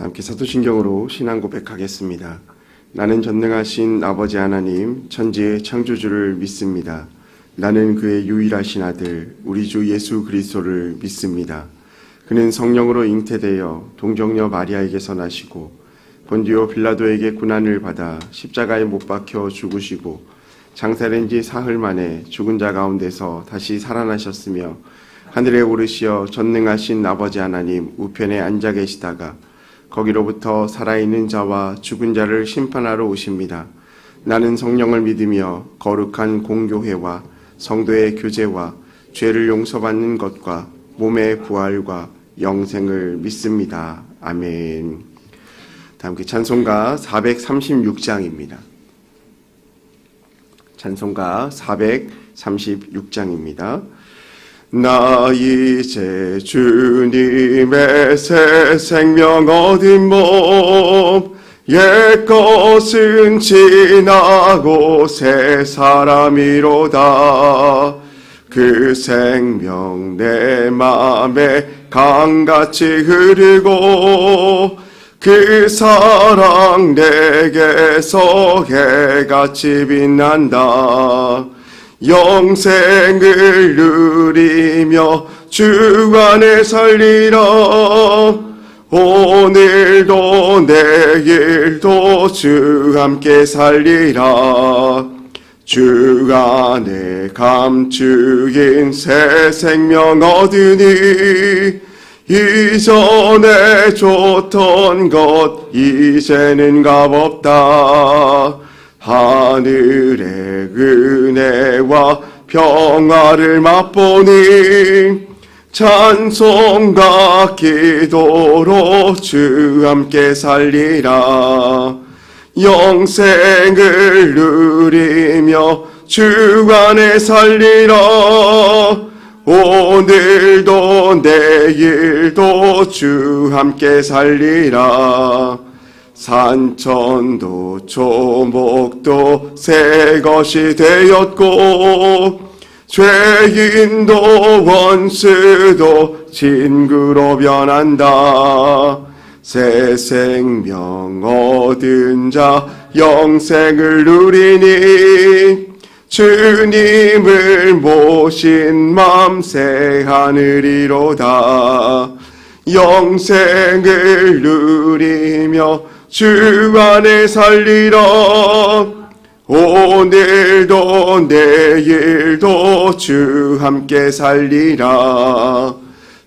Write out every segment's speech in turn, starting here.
함께 사도신경으로 신앙 고백하겠습니다. 나는 전능하신 아버지 하나님, 천지의 창조주를 믿습니다. 나는 그의 유일하신 아들, 우리 주 예수 그리스도를 믿습니다. 그는 성령으로 잉태되어 동정녀 마리아에게서 나시고 본디오 빌라도에게 고난을 받아 십자가에 못 박혀 죽으시고 장사된 지 사흘 만에 죽은 자 가운데서 다시 살아나셨으며 하늘에 오르시어 전능하신 아버지 하나님 우편에 앉아 계시다가 거기로부터 살아있는 자와 죽은 자를 심판하러 오십니다. 나는 성령을 믿으며 거룩한 공교회와 성도의 교제와 죄를 용서받는 것과 몸의 부활과 영생을 믿습니다. 아멘. 다음께 찬송가 436장입니다. 찬송가 436장입니다. 나 이제 주님의 새 생명 얻은 몸 옛것은 지나고 새 사람이로다. 그 생명 내 맘에 강같이 흐르고 그 사랑 내게서 해같이 빛난다. 영생을 누리며 주 안에 살리라. 오늘도 내일도 주 함께 살리라. 주 안에 감추인 새 생명 얻으니 이전에 줬던 것 이제는 값없다. 하늘의 은혜와 평화를 맛보니 찬송과 기도로 주 함께 살리라. 영생을 누리며 주 안에 살리라. 오늘도 내일도 주 함께 살리라. 산천도 초목도 새 것이 되었고 죄인도 원수도 친구로 변한다. 새 생명 얻은 자 영생을 누리니 주님을 모신 맘 새 하늘이로다. 영생을 누리며 주 안에 살리라. 오늘도 내일도 주 함께 살리라.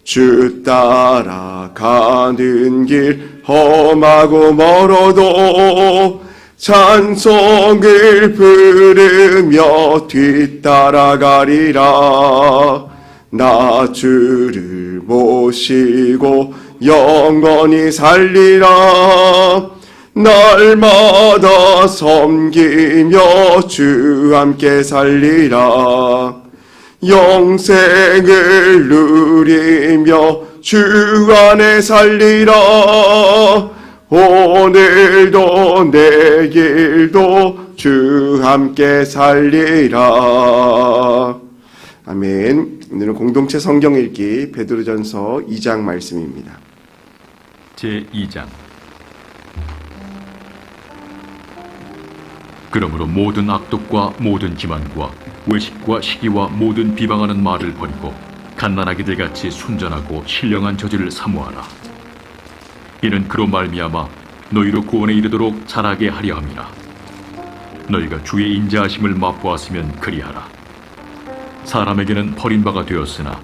주 따라가는 길 험하고 멀어도 찬송을 부르며 뒤따라가리라. 나 주를 모시고 영원히 살리라. 날마다 섬기며 주 함께 살리라. 영생을 누리며 주 안에 살리라. 오늘도 내일도 주 함께 살리라. 아멘. 오늘은 공동체 성경 읽기 베드로전서 2장 말씀입니다. 제2장. 그러므로 모든 악독과 모든 기만과 외식과 시기와 모든 비방하는 말을 버리고 갓난아기들 같이 순전하고 신령한 저지를 사모하라. 이는 그로 말미암아 너희로 구원에 이르도록 자라게 하려 함이라. 너희가 주의 인자하심을 맛보았으면 그리하라. 사람에게는 버림바가 되었으나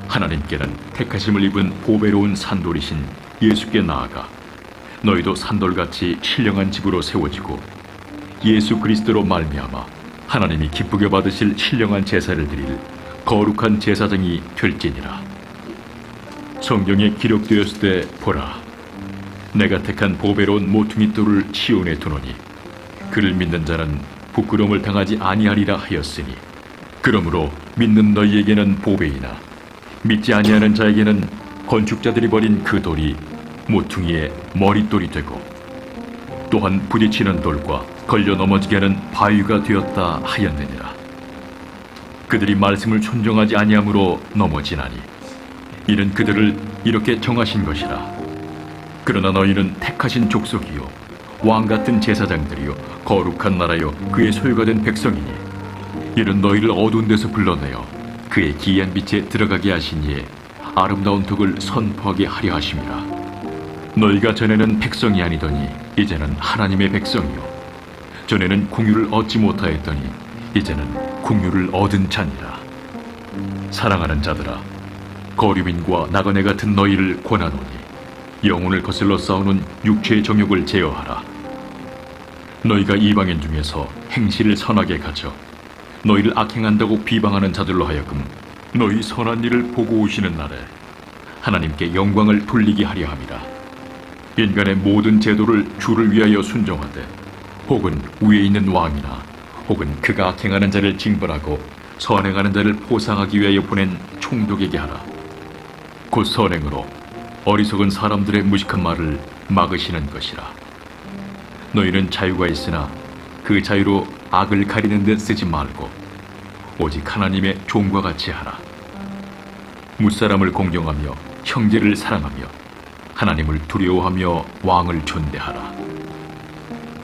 하나님께는 택하심을 입은 보배로운 산돌이신 예수께 나아가 너희도 산돌같이 신령한 집으로 세워지고 예수 그리스도로 말미암아 하나님이 기쁘게 받으실 신령한 제사를 드릴 거룩한 제사장이 될지니라. 성경에 기록되었을 때 보라, 내가 택한 보배로운 모퉁이 돌을 시온에 두노니 그를 믿는 자는 부끄러움을 당하지 아니하리라 하였으니, 그러므로 믿는 너희에게는 보배이나 믿지 아니하는 자에게는 건축자들이 버린 그 돌이 모퉁이의 머릿돌이 되고 또한 부딪히는 돌과 걸려 넘어지게 하는 바위가 되었다 하였느니라. 그들이 말씀을 순종하지 아니함으로 넘어지나니 이는 그들을 이렇게 정하신 것이라. 그러나 너희는 택하신 족속이요 왕 같은 제사장들이요 거룩한 나라요 그의 소유가 된 백성이니 이는 너희를 어두운 데서 불러내어 그의 기이한 빛에 들어가게 하시니에 아름다운 덕을 선포하게 하려 하심이라. 너희가 전에는 백성이 아니더니 이제는 하나님의 백성이요 전에는 공유를 얻지 못하였더니 이제는 공유를 얻은 자니라. 사랑하는 자들아, 거류민과 나그네 같은 너희를 권하노니 영혼을 거슬러 싸우는 육체의 정욕을 제어하라. 너희가 이방인 중에서 행실을 선하게 가져 너희를 악행한다고 비방하는 자들로 하여금 너희 선한 일을 보고 오시는 날에 하나님께 영광을 돌리게 하려 함이라. 인간의 모든 제도를 주를 위하여 순종하되 혹은 위에 있는 왕이나 혹은 그가 악행하는 자를 징벌하고 선행하는 자를 포상하기 위하여 보낸 총독에게 하라. 곧 선행으로 어리석은 사람들의 무식한 말을 막으시는 것이라. 너희는 자유가 있으나 그 자유로 악을 가리는 데 쓰지 말고 오직 하나님의 종과 같이 하라. 무사람을 공경하며 형제를 사랑하며 하나님을 두려워하며 왕을 존대하라.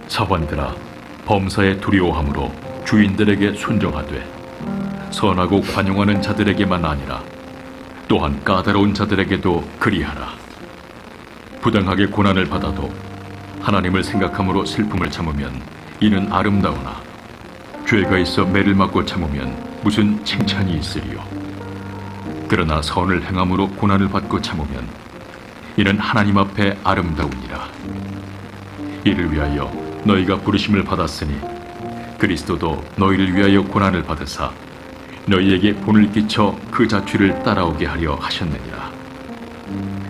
사관들아, 범사에 두려워함으로 주인들에게 순종하되 선하고 관용하는 자들에게만 아니라 또한 까다로운 자들에게도 그리하라. 부당하게 고난을 받아도 하나님을 생각함으로 슬픔을 참으면 이는 아름다우나 죄가 있어 매를 맞고 참으면 무슨 칭찬이 있으리요. 그러나 선을 행함으로 고난을 받고 참으면 이는 하나님 앞에 아름다우니라. 이를 위하여 너희가 부르심을 받았으니 그리스도도 너희를 위하여 고난을 받으사 너희에게 본을 끼쳐 그 자취를 따라오게 하려 하셨느니라.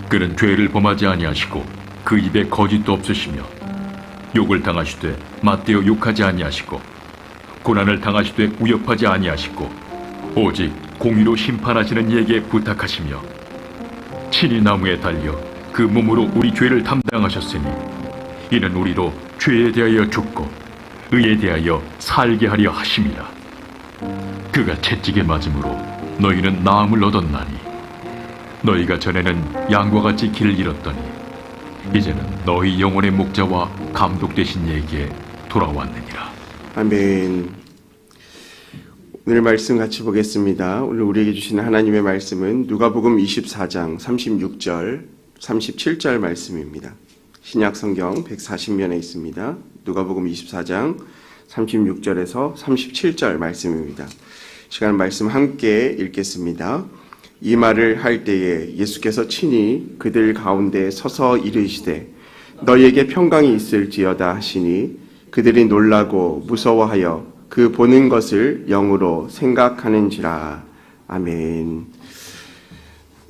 그는 죄를 범하지 아니하시고 그 입에 거짓도 없으시며 욕을 당하시되 맞대어 욕하지 아니하시고 고난을 당하시되 우협하지 아니하시고 오직 공의로 심판하시는 이에게 부탁하시며 친히 나무에 달려 그 몸으로 우리 죄를 담당하셨으니 이는 우리로 죄에 대하여 죽고 의에 대하여 살게 하려 하심이라. 그가 채찍에 맞음으로 너희는 나음을 얻었나니 너희가 전에는 양과 같이 길을 잃었더니 이제는 너희 영혼의 목자와 감독 되신 이에게 돌아왔느니라. 아멘. 오늘 말씀 같이 보겠습니다. 오늘 우리에게 주시는 하나님의 말씀은 누가복음 24장 36절 37절 말씀입니다. 신약 성경 140면에 있습니다. 누가복음 24장 36절에서 37절 말씀입니다. 시간 말씀 함께 읽겠습니다. 이 말을 할 때에 예수께서 친히 그들 가운데 서서 이르시되 너희에게 평강이 있을지어다 하시니 그들이 놀라고 무서워하여 그 보는 것을 영으로 생각하는지라. 아멘.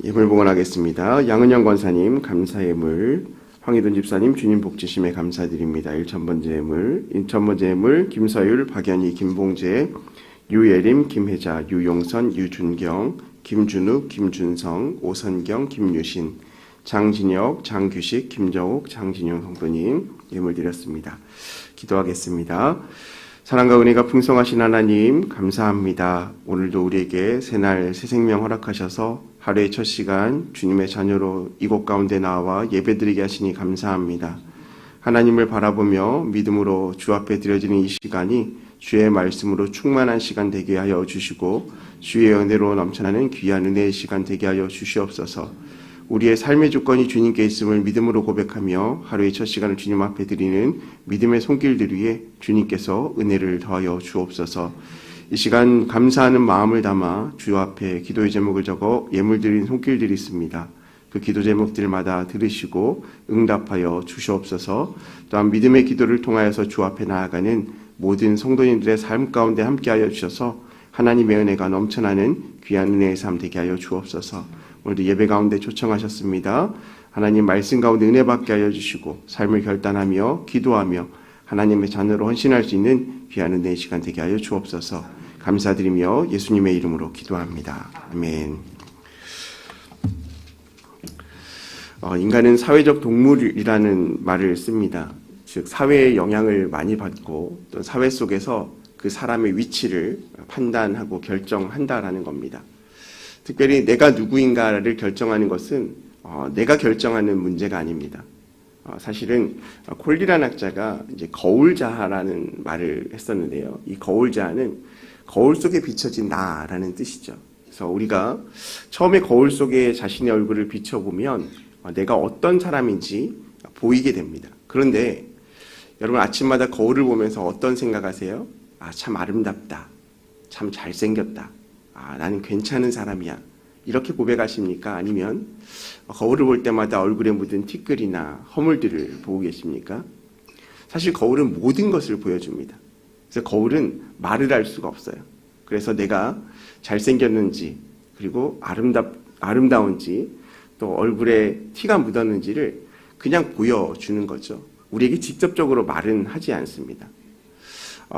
예물 봉헌하겠습니다. 양은영 권사님 감사 예물, 황희돈 집사님 주님 복 주심에 감사드립니다. 1,000번째 예물, 2,000번째 예물 김서율, 박연희, 김봉재, 유예림, 김혜자, 유용선, 유준경, 김준욱, 김준성, 오선경, 김유신, 장진혁, 장규식, 김정욱, 장진용 성도님 예물 드렸습니다. 기도하겠습니다. 사랑과 은혜가 풍성하신 하나님 감사합니다. 오늘도 우리에게 새날 새 생명 허락하셔서 하루의 첫 시간 주님의 자녀로 이곳 가운데 나와 예배드리게 하시니 감사합니다. 하나님을 바라보며 믿음으로 주 앞에 드려지는 이 시간이 주의 말씀으로 충만한 시간 되게 하여 주시고 주의 은혜로 넘쳐나는 귀한 은혜의 시간 되게 하여 주시옵소서. 우리의 삶의 조건이 주님께 있음을 믿음으로 고백하며 하루의 첫 시간을 주님 앞에 드리는 믿음의 손길들 위에 주님께서 은혜를 더하여 주옵소서. 이 시간 감사하는 마음을 담아 주 앞에 기도의 제목을 적어 예물 드린 손길들이 있습니다. 그 기도 제목들마다 들으시고 응답하여 주시옵소서. 또한 믿음의 기도를 통하여서 주 앞에 나아가는 모든 성도님들의 삶 가운데 함께하여 주셔서 하나님의 은혜가 넘쳐나는 귀한 은혜의 삶 되게 하여 주옵소서. 오늘도 예배 가운데 초청하셨습니다. 하나님 말씀 가운데 은혜 받게 하여 주시고 삶을 결단하며 기도하며 하나님의 자녀로 헌신할 수 있는 귀한 은혜의 시간 되게 하여 주옵소서. 감사드리며 예수님의 이름으로 기도합니다. 아멘. 인간은 사회적 동물이라는 말을 씁니다. 즉 사회의 영향을 많이 받고 또 사회 속에서 그 사람의 위치를 판단하고 결정한다라는 겁니다. 특별히 내가 누구인가를 결정하는 것은 내가 결정하는 문제가 아닙니다. 사실은 콜리라는 학자가 이제 거울자라는 말을 했었는데요. 이 거울자는 거울 속에 비춰진 나라는 뜻이죠. 그래서 우리가 처음에 거울 속에 자신의 얼굴을 비춰보면 내가 어떤 사람인지 보이게 됩니다. 그런데 여러분 아침마다 거울을 보면서 어떤 생각하세요? 참 아름답다. 참 잘생겼다. 나는 괜찮은 사람이야. 이렇게 고백하십니까? 아니면 거울을 볼 때마다 얼굴에 묻은 티끌이나 허물들을 보고 계십니까? 사실 거울은 모든 것을 보여줍니다. 그래서 거울은 말을 할 수가 없어요. 그래서 내가 잘생겼는지 그리고 아름다운지 또 얼굴에 티가 묻었는지를 그냥 보여주는 거죠. 우리에게 직접적으로 말은 하지 않습니다.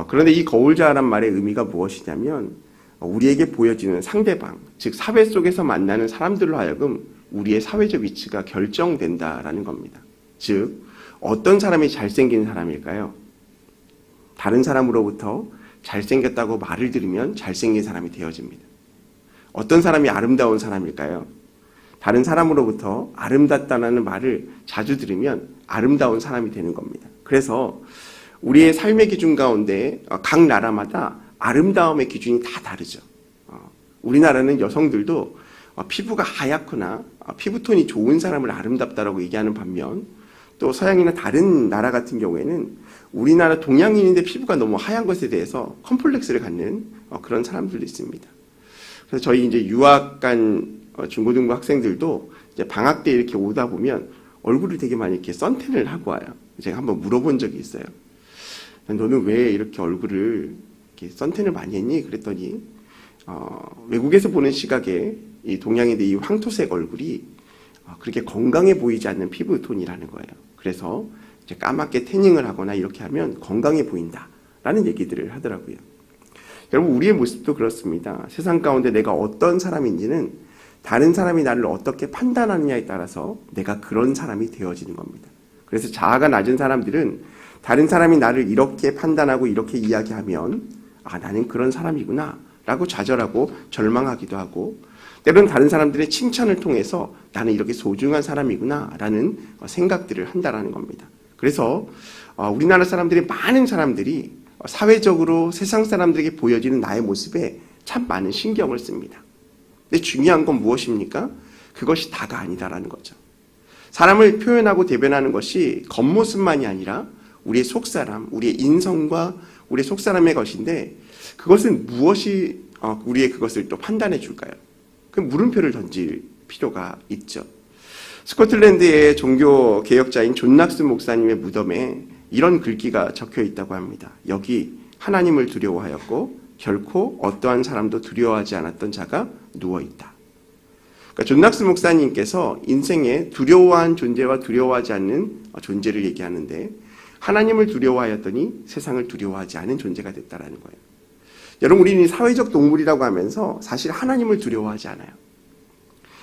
그런데 이 거울자란 말의 의미가 무엇이냐면 우리에게 보여지는 상대방, 즉 사회 속에서 만나는 사람들로 하여금 우리의 사회적 위치가 결정된다라는 겁니다. 즉 어떤 사람이 잘생긴 사람일까요? 다른 사람으로부터 잘생겼다고 말을 들으면 잘생긴 사람이 되어집니다. 어떤 사람이 아름다운 사람일까요? 다른 사람으로부터 아름답다는 말을 자주 들으면 아름다운 사람이 되는 겁니다. 그래서 우리의 삶의 기준 가운데 각 나라마다 아름다움의 기준이 다 다르죠. 우리나라는 여성들도 피부가 하얗거나 피부톤이 좋은 사람을 아름답다라고 얘기하는 반면 또 서양이나 다른 나라 같은 경우에는 우리나라 동양인인데 피부가 너무 하얀 것에 대해서 컴플렉스를 갖는 그런 사람들도 있습니다. 그래서 저희 이제 유학 간 중고등부 학생들도 이제 방학 때 이렇게 오다 보면 얼굴을 되게 많이 이렇게 선탠을 하고 와요. 제가 한번 물어본 적이 있어요. 너는 왜 이렇게 얼굴을 이렇게 선탠을 많이 했니? 그랬더니 외국에서 보는 시각에 이 동양인의 이 황토색 얼굴이 그렇게 건강해 보이지 않는 피부톤이라는 거예요. 그래서 이제 까맣게 태닝을 하거나 이렇게 하면 건강해 보인다라는 얘기들을 하더라고요. 여러분 우리의 모습도 그렇습니다. 세상 가운데 내가 어떤 사람인지는 다른 사람이 나를 어떻게 판단하느냐에 따라서 내가 그런 사람이 되어지는 겁니다. 그래서 자아가 낮은 사람들은 다른 사람이 나를 이렇게 판단하고 이렇게 이야기하면 나는 그런 사람이구나 라고 좌절하고 절망하기도 하고 때로는 다른 사람들의 칭찬을 통해서 나는 이렇게 소중한 사람이구나 라는 생각들을 한다라는 겁니다. 그래서 우리나라 사람들이 많은 사람들이 사회적으로 세상 사람들에게 보여지는 나의 모습에 참 많은 신경을 씁니다. 근데 중요한 건 무엇입니까? 그것이 다가 아니다라는 거죠. 사람을 표현하고 대변하는 것이 겉모습만이 아니라 우리의 속사람, 우리의 인성과 우리의 속사람의 것인데 그것은 무엇이 우리의 그것을 또 판단해 줄까요? 그 물음표를 던질 필요가 있죠. 스코틀랜드의 종교 개혁자인 존 낙스 목사님의 무덤에 이런 글귀가 적혀 있다고 합니다. 여기 하나님을 두려워하였고 결코 어떠한 사람도 두려워하지 않았던 자가 누워있다. 그러니까 존 낙스 목사님께서 인생에 두려워한 존재와 두려워하지 않는 존재를 얘기하는데 하나님을 두려워하였더니 세상을 두려워하지 않은 존재가 됐다라는 거예요. 여러분 우리는 사회적 동물이라고 하면서 사실 하나님을 두려워하지 않아요.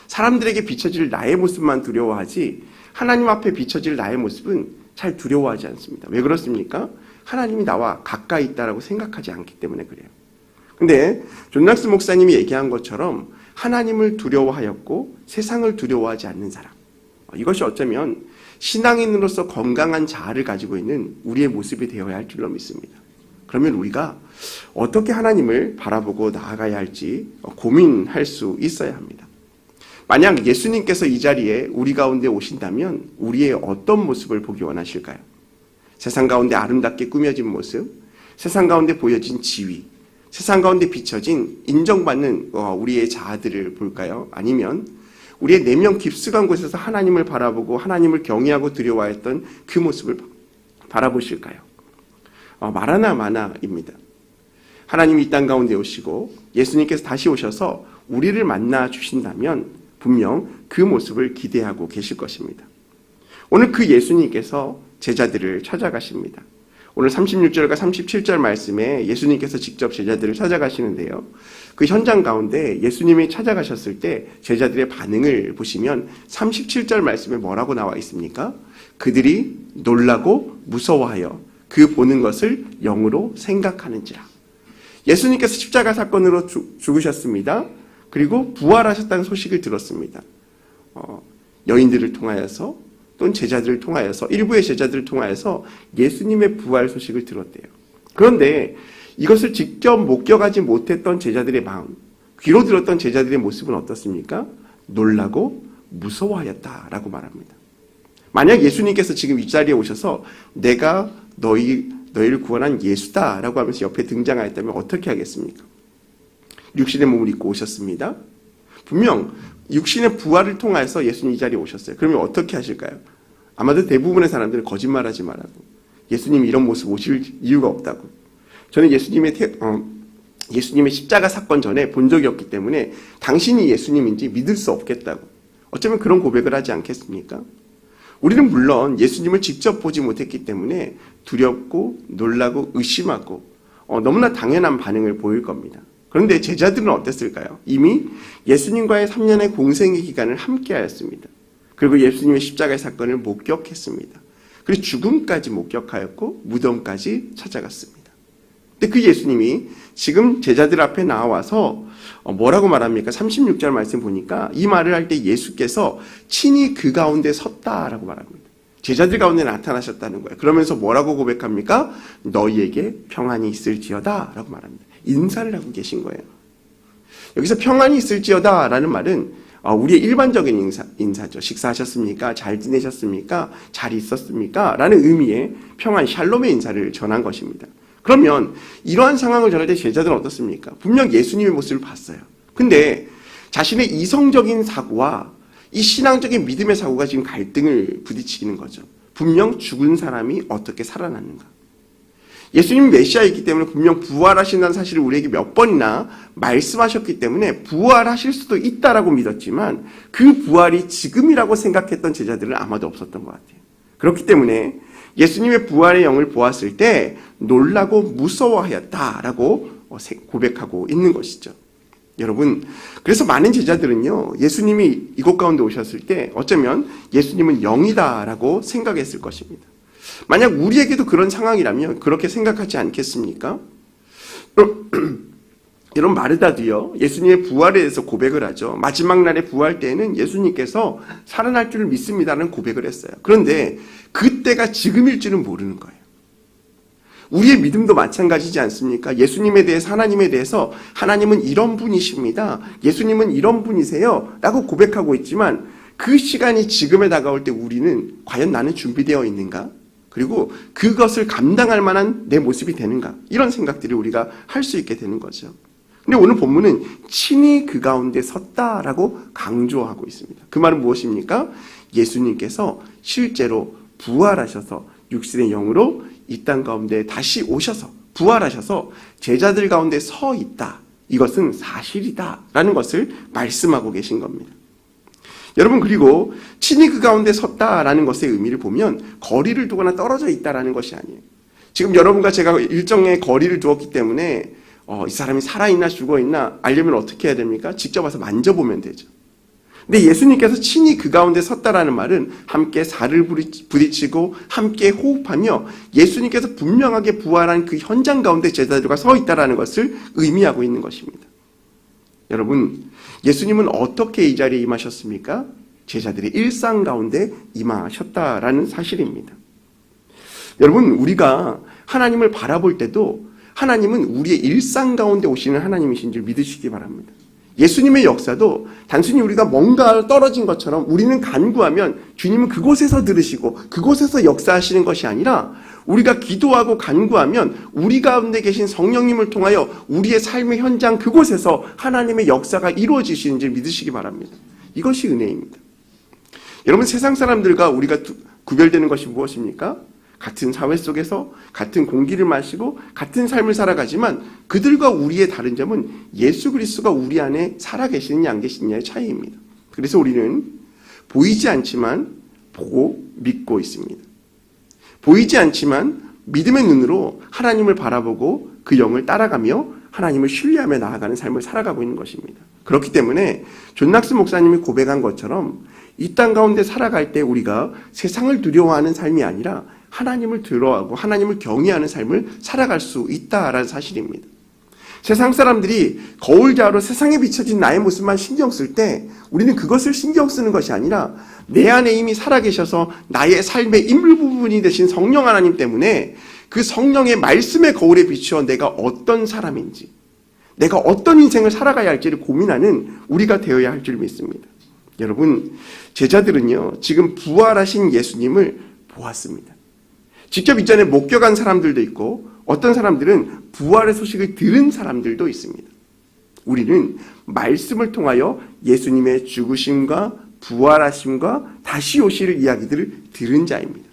사람들에게 비춰질 나의 모습만 두려워하지 하나님 앞에 비춰질 나의 모습은 잘 두려워하지 않습니다. 왜 그렇습니까? 하나님이 나와 가까이 있다라고 생각하지 않기 때문에 그래요. 근데 존 낙스 목사님이 얘기한 것처럼 하나님을 두려워하였고 세상을 두려워하지 않는 사람, 이것이 어쩌면 신앙인으로서 건강한 자아를 가지고 있는 우리의 모습이 되어야 할 줄로 믿습니다. 그러면 우리가 어떻게 하나님을 바라보고 나아가야 할지 고민할 수 있어야 합니다. 만약 예수님께서 이 자리에 우리 가운데 오신다면 우리의 어떤 모습을 보기 원하실까요? 세상 가운데 아름답게 꾸며진 모습, 세상 가운데 보여진 지위, 세상 가운데 비춰진 인정받는 우리의 자아들을 볼까요? 아니면 우리의 내면 깊숙한 곳에서 하나님을 바라보고 하나님을 경외하고 두려워했던 그 모습을 바라보실까요? 말하나 마나입니다. 하나님이 이 땅 가운데 오시고 예수님께서 다시 오셔서 우리를 만나 주신다면 분명 그 모습을 기대하고 계실 것입니다. 오늘 그 예수님께서 제자들을 찾아가십니다. 오늘 36절과 37절 말씀에 예수님께서 직접 제자들을 찾아가시는데요. 그 현장 가운데 예수님이 찾아가셨을 때 제자들의 반응을 보시면 37절 말씀에 뭐라고 나와 있습니까? 그들이 놀라고 무서워하여 그 보는 것을 영으로 생각하는지라. 예수님께서 십자가 사건으로 죽으셨습니다. 그리고 부활하셨다는 소식을 들었습니다. 여인들을 통하여서 또는 제자들을 통하여서, 일부의 제자들을 통하여서 예수님의 부활 소식을 들었대요. 그런데 이것을 직접 목격하지 못했던 제자들의 마음, 귀로 들었던 제자들의 모습은 어떻습니까? 놀라고 무서워하였다라고 말합니다. 만약 예수님께서 지금 이 자리에 오셔서 내가 너희를 구원한 예수다라고 하면서 옆에 등장하였다면 어떻게 하겠습니까? 육신의 몸을 입고 오셨습니다. 분명 육신의 부활을 통해서 예수님 이 자리에 오셨어요. 그러면 어떻게 하실까요? 아마도 대부분의 사람들은 거짓말하지 말라고, 예수님이 이런 모습 오실 이유가 없다고, 저는 예수님의 십자가 사건 전에 본 적이 없기 때문에 당신이 예수님인지 믿을 수 없겠다고, 어쩌면 그런 고백을 하지 않겠습니까? 우리는 물론 예수님을 직접 보지 못했기 때문에 두렵고 놀라고 의심하고 너무나 당연한 반응을 보일 겁니다. 그런데 제자들은 어땠을까요? 이미 예수님과의 3년의 공생의 기간을 함께하였습니다. 그리고 예수님의 십자가의 사건을 목격했습니다. 그리고 죽음까지 목격하였고 무덤까지 찾아갔습니다. 근데 그 예수님이 지금 제자들 앞에 나와서 뭐라고 말합니까? 36절 말씀 보니까 이 말을 할 때 예수께서 친히 그 가운데 섰다라고 말합니다. 제자들 가운데 나타나셨다는 거예요. 그러면서 뭐라고 고백합니까? 너희에게 평안이 있을지어다 라고 말합니다. 인사를 하고 계신 거예요. 여기서 평안이 있을지어다 라는 말은 우리의 일반적인 인사죠. 식사하셨습니까? 잘 지내셨습니까? 잘 있었습니까? 라는 의미의 평안, 샬롬의 인사를 전한 것입니다. 그러면 이러한 상황을 전할 때 제자들은 어떻습니까? 분명 예수님의 모습을 봤어요. 근데 자신의 이성적인 사고와 이 신앙적인 믿음의 사고가 지금 갈등을 부딪히는 거죠. 분명 죽은 사람이 어떻게 살아났는가? 예수님이 메시아이기 때문에 분명 부활하신다는 사실을 우리에게 몇 번이나 말씀하셨기 때문에 부활하실 수도 있다라고 믿었지만 그 부활이 지금이라고 생각했던 제자들은 아마도 없었던 것 같아요. 그렇기 때문에 예수님의 부활의 영을 보았을 때 놀라고 무서워하였다라고 고백하고 있는 것이죠. 여러분, 그래서 많은 제자들은요, 예수님이 이곳 가운데 오셨을 때 어쩌면 예수님은 영이다라고 생각했을 것입니다. 만약 우리에게도 그런 상황이라면 그렇게 생각하지 않겠습니까? 이런 마르다도요, 예수님의 부활에 대해서 고백을 하죠. 마지막 날의 부활 때에는 예수님께서 살아날 줄을 믿습니다라는 고백을 했어요. 그런데 그때가 지금일 줄은 모르는 거예요. 우리의 믿음도 마찬가지지 않습니까? 예수님에 대해서, 하나님에 대해서 하나님은 이런 분이십니다, 예수님은 이런 분이세요 라고 고백하고 있지만 그 시간이 지금에 다가올 때 우리는 과연 나는 준비되어 있는가? 그리고 그것을 감당할 만한 내 모습이 되는가? 이런 생각들을 우리가 할 수 있게 되는 거죠. 근데 오늘 본문은 친히 그 가운데 섰다라고 강조하고 있습니다. 그 말은 무엇입니까? 예수님께서 실제로 부활하셔서 육신의 영으로 이 땅 가운데 다시 오셔서 부활하셔서 제자들 가운데 서 있다. 이것은 사실이다라는 것을 말씀하고 계신 겁니다. 여러분, 그리고 친히 그 가운데 섰다라는 것의 의미를 보면 거리를 두거나 떨어져 있다라는 것이 아니에요. 지금 여러분과 제가 일정의 거리를 두었기 때문에 이 사람이 살아있나 죽어있나 알려면 어떻게 해야 됩니까? 직접 와서 만져보면 되죠. 근데 예수님께서 친히 그 가운데 섰다라는 말은 함께 살을 부딪히고 함께 호흡하며 예수님께서 분명하게 부활한 그 현장 가운데 제자들과 서 있다라는 것을 의미하고 있는 것입니다. 여러분, 예수님은 어떻게 이 자리에 임하셨습니까? 제자들의 일상 가운데 임하셨다라는 사실입니다. 여러분, 우리가 하나님을 바라볼 때도 하나님은 우리의 일상 가운데 오시는 하나님이신 줄 믿으시기 바랍니다. 예수님의 역사도 단순히 우리가 뭔가 떨어진 것처럼 우리는 간구하면 주님은 그곳에서 들으시고 그곳에서 역사하시는 것이 아니라 우리가 기도하고 간구하면 우리 가운데 계신 성령님을 통하여 우리의 삶의 현장 그곳에서 하나님의 역사가 이루어지시는 줄 믿으시기 바랍니다. 이것이 은혜입니다. 여러분, 세상 사람들과 우리가 구별되는 것이 무엇입니까? 같은 사회 속에서 같은 공기를 마시고 같은 삶을 살아가지만 그들과 우리의 다른 점은 예수 그리스도가 우리 안에 살아계시느냐 안 계시느냐의 차이입니다. 그래서 우리는 보이지 않지만 보고 믿고 있습니다. 보이지 않지만 믿음의 눈으로 하나님을 바라보고 그 영을 따라가며 하나님을 신뢰하며 나아가는 삶을 살아가고 있는 것입니다. 그렇기 때문에 존 낙스 목사님이 고백한 것처럼 이 땅 가운데 살아갈 때 우리가 세상을 두려워하는 삶이 아니라 하나님을 두려워하고 하나님을 경외하는 삶을 살아갈 수 있다라는 사실입니다. 세상 사람들이 거울자로 세상에 비춰진 나의 모습만 신경 쓸 때 우리는 그것을 신경 쓰는 것이 아니라 내 안에 이미 살아계셔서 나의 삶의 일부분이 되신 성령 하나님 때문에 그 성령의 말씀의 거울에 비추어 내가 어떤 사람인지, 내가 어떤 인생을 살아가야 할지를 고민하는 우리가 되어야 할 줄 믿습니다. 여러분, 제자들은요, 지금 부활하신 예수님을 보았습니다. 직접 이전에 목격한 사람들도 있고 어떤 사람들은 부활의 소식을 들은 사람들도 있습니다. 우리는 말씀을 통하여 예수님의 죽으심과 부활하심과 다시 오실 이야기들을 들은 자입니다.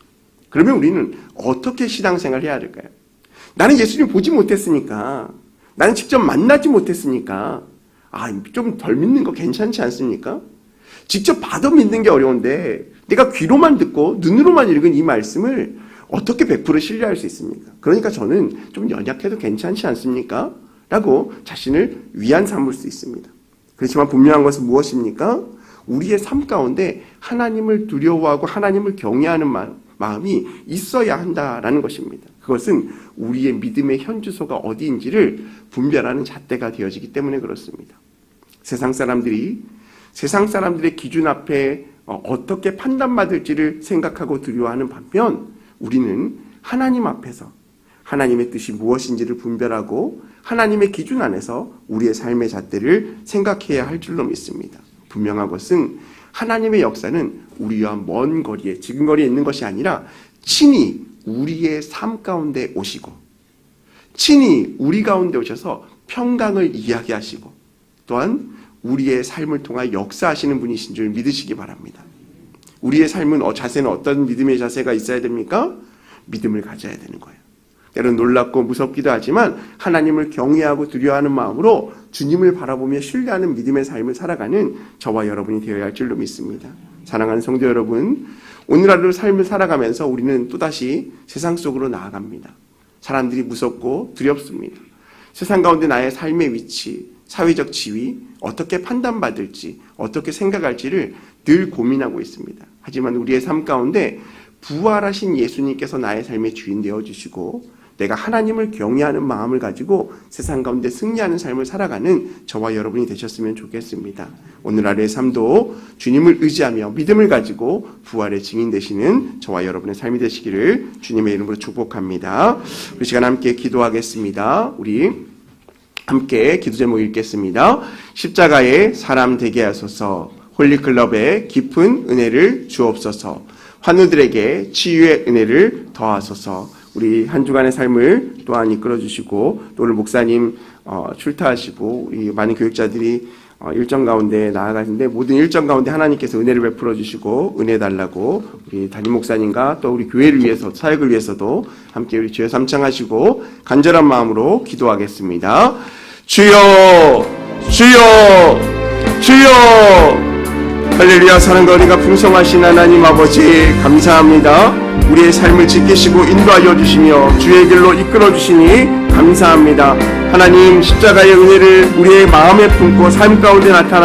그러면 우리는 어떻게 신앙생활을 해야 될까요? 나는 예수님 보지 못했으니까, 나는 직접 만나지 못했으니까 좀 덜 믿는 거 괜찮지 않습니까? 직접 봐도 믿는 게 어려운데 내가 귀로만 듣고 눈으로만 읽은 이 말씀을 어떻게 100% 신뢰할 수 있습니까? 그러니까 저는 좀 연약해도 괜찮지 않습니까? 라고 자신을 위안 삼을 수 있습니다. 그렇지만 분명한 것은 무엇입니까? 우리의 삶 가운데 하나님을 두려워하고 하나님을 경외하는 마음이 있어야 한다라는 것입니다. 그것은 우리의 믿음의 현주소가 어디인지를 분별하는 잣대가 되어지기 때문에 그렇습니다. 세상 사람들의 기준 앞에 어떻게 판단받을지를 생각하고 두려워하는 반면 우리는 하나님 앞에서 하나님의 뜻이 무엇인지를 분별하고 하나님의 기준 안에서 우리의 삶의 잣대를 생각해야 할 줄로 믿습니다. 분명한 것은 하나님의 역사는 우리와 먼 거리에, 지금 거리에 있는 것이 아니라 친히 우리의 삶 가운데 오시고 친히 우리 가운데 오셔서 평강을 이야기하시고 또한 우리의 삶을 통해 역사하시는 분이신 줄 믿으시기 바랍니다. 우리의 삶은 자세는 어떤 믿음의 자세가 있어야 됩니까? 믿음을 가져야 되는 거예요. 때로는 놀랍고 무섭기도 하지만 하나님을 경외하고 두려워하는 마음으로 주님을 바라보며 신뢰하는 믿음의 삶을 살아가는 저와 여러분이 되어야 할 줄로 믿습니다. 사랑하는 성도 여러분, 오늘 하루 삶을 살아가면서 우리는 또다시 세상 속으로 나아갑니다. 사람들이 무섭고 두렵습니다. 세상 가운데 나의 삶의 위치, 사회적 지위, 어떻게 판단받을지, 어떻게 생각할지를 늘 고민하고 있습니다. 하지만 우리의 삶 가운데 부활하신 예수님께서 나의 삶의 주인 되어주시고 내가 하나님을 경외하는 마음을 가지고 세상 가운데 승리하는 삶을 살아가는 저와 여러분이 되셨으면 좋겠습니다. 오늘 하루의 삶도 주님을 의지하며 믿음을 가지고 부활의 증인 되시는 저와 여러분의 삶이 되시기를 주님의 이름으로 축복합니다. 우리 시간 함께 기도하겠습니다. 우리 함께 기도 제목 읽겠습니다. 십자가의 사람 되게 하소서. 홀리클럽에 깊은 은혜를 주옵소서. 환우들에게 치유의 은혜를 더하소서. 우리 한 주간의 삶을 또한 이끌어주시고 또 오늘 목사님 출타하시고 우리 많은 교육자들이 일정 가운데 나아가시는데 모든 일정 가운데 하나님께서 은혜를 베풀어 주시고 은혜 달라고 우리 담임 목사님과 또 우리 교회를 위해서 사역을 위해서도 함께 우리 주여 삼창하시고 간절한 마음으로 기도하겠습니다. 주여 주여 주여 할렐루야. 사랑과 은혜가 풍성하신 하나님 아버지 감사합니다. 우리의 삶을 지키시고 인도하여 주시며 주의 길로 이끌어 주시니 감사합니다. 하나님 십자가의 은혜를 우리의 마음에 품고 삶 가운데 나타난